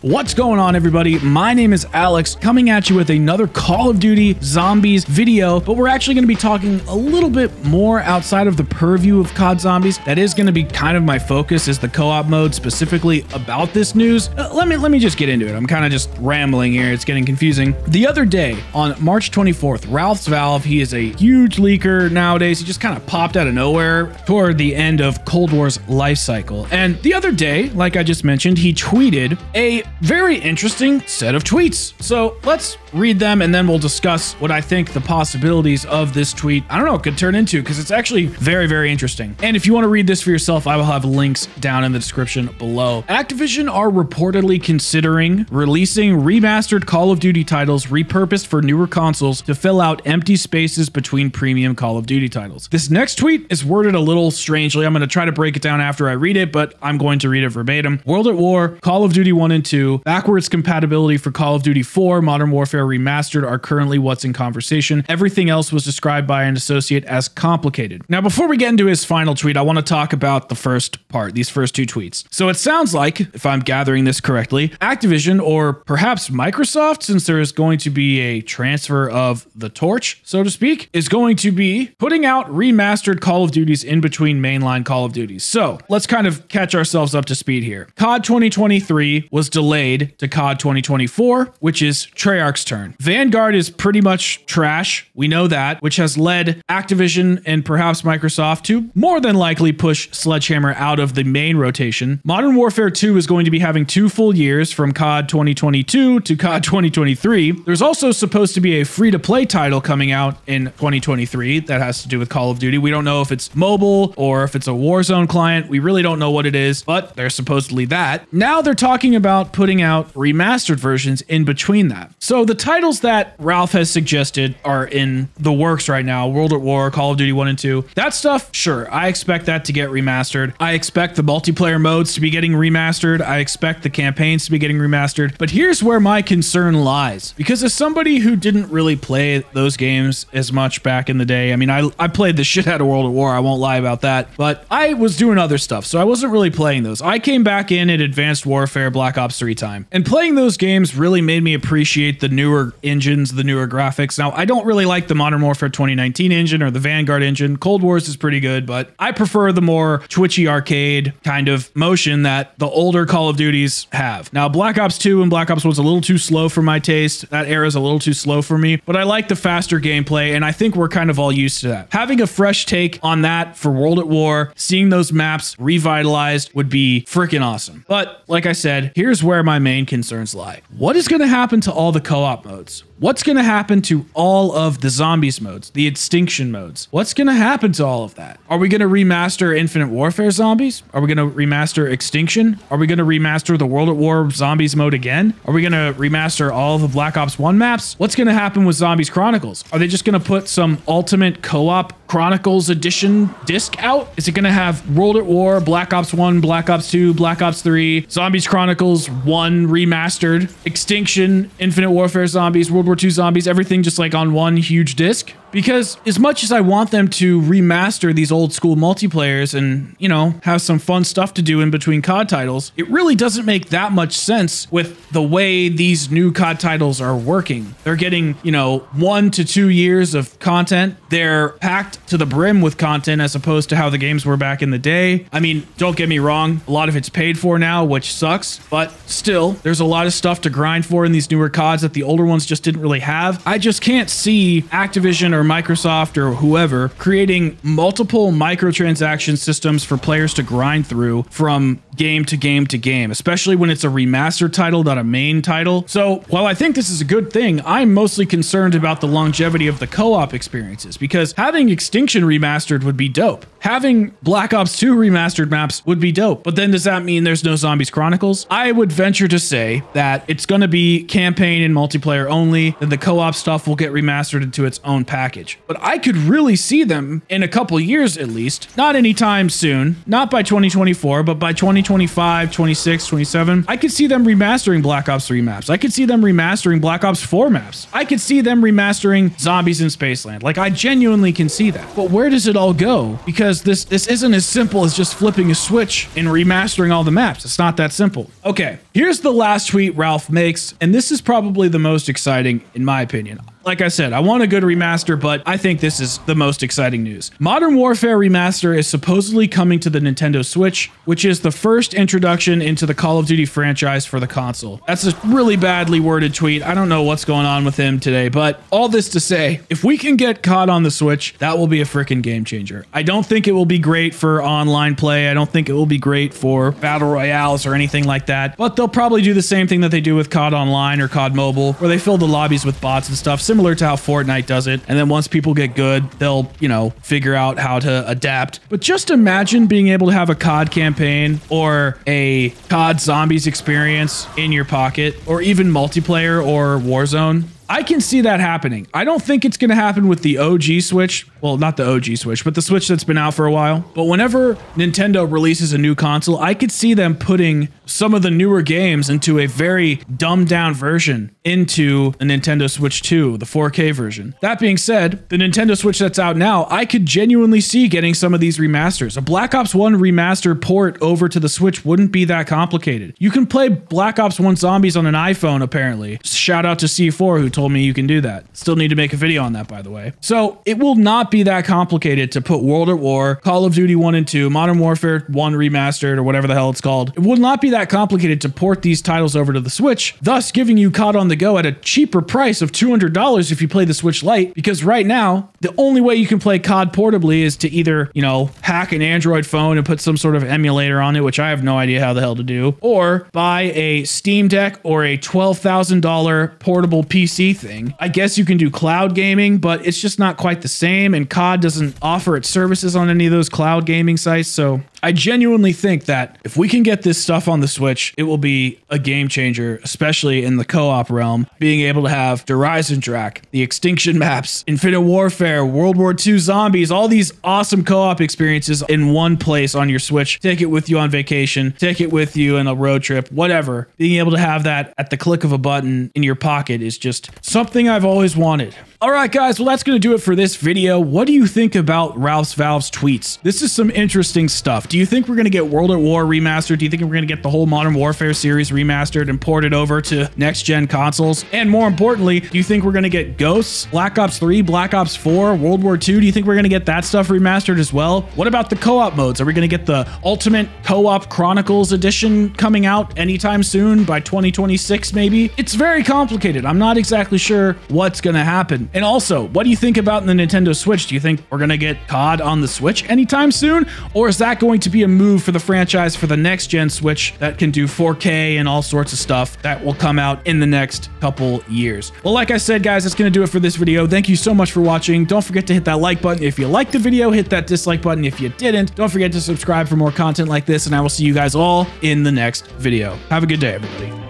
What's going on, everybody? My name is Alex, coming at you with another Call of Duty Zombies video, but we're actually going to be talking a little bit more outside of the purview of COD Zombies. That is going to be kind of my focus, is the co-op mode specifically about this news. Let me just get into it. I'm kind of just rambling here. It's getting confusing. The other day, on March 24th, Ralph's Valve, he is a huge leaker nowadays. He just kind of popped out of nowhere toward the end of Cold War's life cycle. And the other day, like I just mentioned, he tweeted a very interesting set of tweets. So let's read them and then we'll discuss what I think the possibilities of this tweet, I don't know, could turn into, because it's actually very, very interesting. And if you want to read this for yourself, I will have links down in the description below. Activision are reportedly considering releasing remastered Call of Duty titles repurposed for newer consoles to fill out empty spaces between premium Call of Duty titles. This next tweet is worded a little strangely. I'm going to try to break it down after I read it, but I'm going to read it verbatim. World at War, Call of Duty 1 and 2, backwards compatibility for Call of Duty 4, Modern Warfare Remastered are currently what's in conversation. Everything else was described by an associate as complicated. Now, before we get into his final tweet, I want to talk about the first part, these first two tweets. So it sounds like, if I'm gathering this correctly, Activision, or perhaps Microsoft, since there is going to be a transfer of the torch, so to speak, is going to be putting out remastered Call of Duties in between mainline Call of Duties. So let's kind of catch ourselves up to speed here. COD 2023 was delayed to COD 2024, which is Treyarch's turn. Vanguard is pretty much trash, we know that, which has led Activision and perhaps Microsoft to more than likely push Sledgehammer out of the main rotation. Modern Warfare 2 is going to be having 2 full years from COD 2022 to COD 2023. There's also supposed to be a free-to-play title coming out in 2023 that has to do with Call of Duty. We don't know if it's mobile or if it's a Warzone client. We really don't know what it is, but there's supposedly that. Now they're talking about putting out remastered versions in between that. So the titles that Ralph has suggested are in the works right now. World at War, Call of Duty 1 and 2. That stuff, sure, I expect that to get remastered. I expect the multiplayer modes to be getting remastered. I expect the campaigns to be getting remastered. But here's where my concern lies. Because as somebody who didn't really play those games as much back in the day, I mean, I played the shit out of World at War, I won't lie about that, but I was doing other stuff, so I wasn't really playing those. I came back in at Advanced Warfare Black Ops 3 time, and playing those games really made me appreciate the newer engines, the newer graphics. Now, I don't really like the Modern Warfare 2019 engine or the Vanguard engine. Cold Wars is pretty good, but I prefer the more twitchy arcade kind of motion that the older Call of Duties have. Now, Black Ops 2 and Black Ops was a little too slow for my taste. That era is a little too slow for me, but I like the faster gameplay, and I think we're kind of all used to that. Having a fresh take on that for World at War, seeing those maps revitalized would be freaking awesome. But like I said, here's where my main concerns lie. What is going to happen to all the co-op modes? What's going to happen to all of the zombies modes, the extinction modes? What's going to happen to all of that? Are we going to remaster Infinite Warfare zombies? Are we going to remaster Extinction? Are we going to remaster the World at War zombies mode again? Are we going to remaster all of the Black Ops 1 maps? What's going to happen with Zombies Chronicles? Are they just going to put some ultimate co-op Chronicles edition disc out? Is it going to have World at War, Black Ops 1, Black Ops 2, Black Ops 3, Zombies Chronicles 1 remastered, Extinction, Infinite Warfare zombies, World War II zombies, everything just like on one huge disc? Because as much as I want them to remaster these old school multiplayers and, you know, have some fun stuff to do in between COD titles, it really doesn't make that much sense with the way these new COD titles are working. They're getting, you know, 1 to 2 years of content. They're packed to the brim with content as opposed to how the games were back in the day. I mean, don't get me wrong, a lot of it's paid for now, which sucks, but still, there's a lot of stuff to grind for in these newer CODs that the older ones just didn't really have. I just can't see Activision or Microsoft or whoever creating multiple microtransaction systems for players to grind through from game to game to game, especially when it's a remastered title, not a main title. So while I think this is a good thing, I'm mostly concerned about the longevity of the co-op experiences, because having Extinction remastered would be dope. Having Black Ops 2 remastered maps would be dope. But then does that mean there's no Zombies Chronicles? I would venture to say that it's going to be campaign and multiplayer only, then the co-op stuff will get remastered into its own package package. But I could really see them in a couple years at least, not anytime soon, not by 2024, but by 2025, 26, 27, I could see them remastering Black Ops 3 maps. I could see them remastering Black Ops 4 maps. I could see them remastering Zombies in Spaceland. Like, I genuinely can see that. But where does it all go? Because this isn't as simple as just flipping a switch and remastering all the maps. It's not that simple. Okay, here's the last tweet Ralph makes, and this is probably the most exciting in my opinion. Like I said, I want a good remaster, but I think this is the most exciting news. Modern Warfare Remaster is supposedly coming to the Nintendo Switch, which is the first introduction into the Call of Duty franchise for the console. That's a really badly worded tweet. I don't know what's going on with him today, but all this to say, if we can get COD on the Switch, that will be a freaking game changer. I don't think it will be great for online play. I don't think it will be great for battle royales or anything like that, but they'll probably do the same thing that they do with COD Online or COD Mobile, where they fill the lobbies with bots and stuff, similar to how Fortnite does it. And then once people get good, they'll, you know, figure out how to adapt. But just imagine being able to have a COD campaign or a COD Zombies experience in your pocket, or even multiplayer or Warzone. I can see that happening. I don't think it's going to happen with the OG Switch. Well, not the OG Switch, but the Switch that's been out for a while. But whenever Nintendo releases a new console, I could see them putting some of the newer games into a very dumbed down version into a Nintendo Switch 2, the 4K version. That being said, the Nintendo Switch that's out now, I could genuinely see getting some of these remasters. A Black Ops 1 remaster port over to the Switch wouldn't be that complicated. You can play Black Ops 1 Zombies on an iPhone, apparently. Shout out to C4 who told me you can do that. Still need to make a video on that, by the way. So it will not be that complicated to put World at War, Call of Duty 1 and 2, Modern Warfare 1 Remastered, or whatever the hell it's called. It will not be that complicated to port these titles over to the Switch, thus giving you COD on the go at a cheaper price of $200 if you play the Switch Lite, because right now, the only way you can play COD portably is to either, you know, hack an Android phone and put some sort of emulator on it, which I have no idea how the hell to do, or buy a Steam Deck or a $12,000 portable PC thing. I guess you can do cloud gaming, but it's just not quite the same, and COD doesn't offer its services on any of those cloud gaming sites. So I genuinely think that if we can get this stuff on the Switch, it will be a game changer, especially in the co-op realm. Being able to have Horizon Drac, the Extinction maps, Infinite Warfare, World War II Zombies, all these awesome co-op experiences in one place on your Switch. Take it with you on vacation, take it with you in a road trip, whatever. Being able to have that at the click of a button in your pocket is just something I've always wanted. All right, guys, well, that's going to do it for this video. What do you think about Ralph's Valve's tweets? This is some interesting stuff. Do you think we're going to get World at War remastered? Do you think we're going to get the whole Modern Warfare series remastered and ported over to next-gen consoles? And more importantly, do you think we're going to get Ghosts, Black Ops 3, Black Ops 4, World War II? Do you think we're going to get that stuff remastered as well? What about the co-op modes? Are we going to get the Ultimate Co-op Chronicles Edition coming out anytime soon, by 2026 maybe? It's very complicated. I'm not exactly sure what's going to happen. And also, what do you think about the Nintendo Switch? Do you think we're going to get COD on the Switch anytime soon? Or is that going to be a move for the franchise for the next-gen Switch that can do 4K and all sorts of stuff that will come out in the next couple years? Well, like I said, guys, that's going to do it for this video. Thank you so much for watching. Don't forget to hit that like button if you liked the video. Hit that dislike button if you didn't. Don't forget to subscribe for more content like this, and I will see you guys all in the next video. Have a good day, everybody.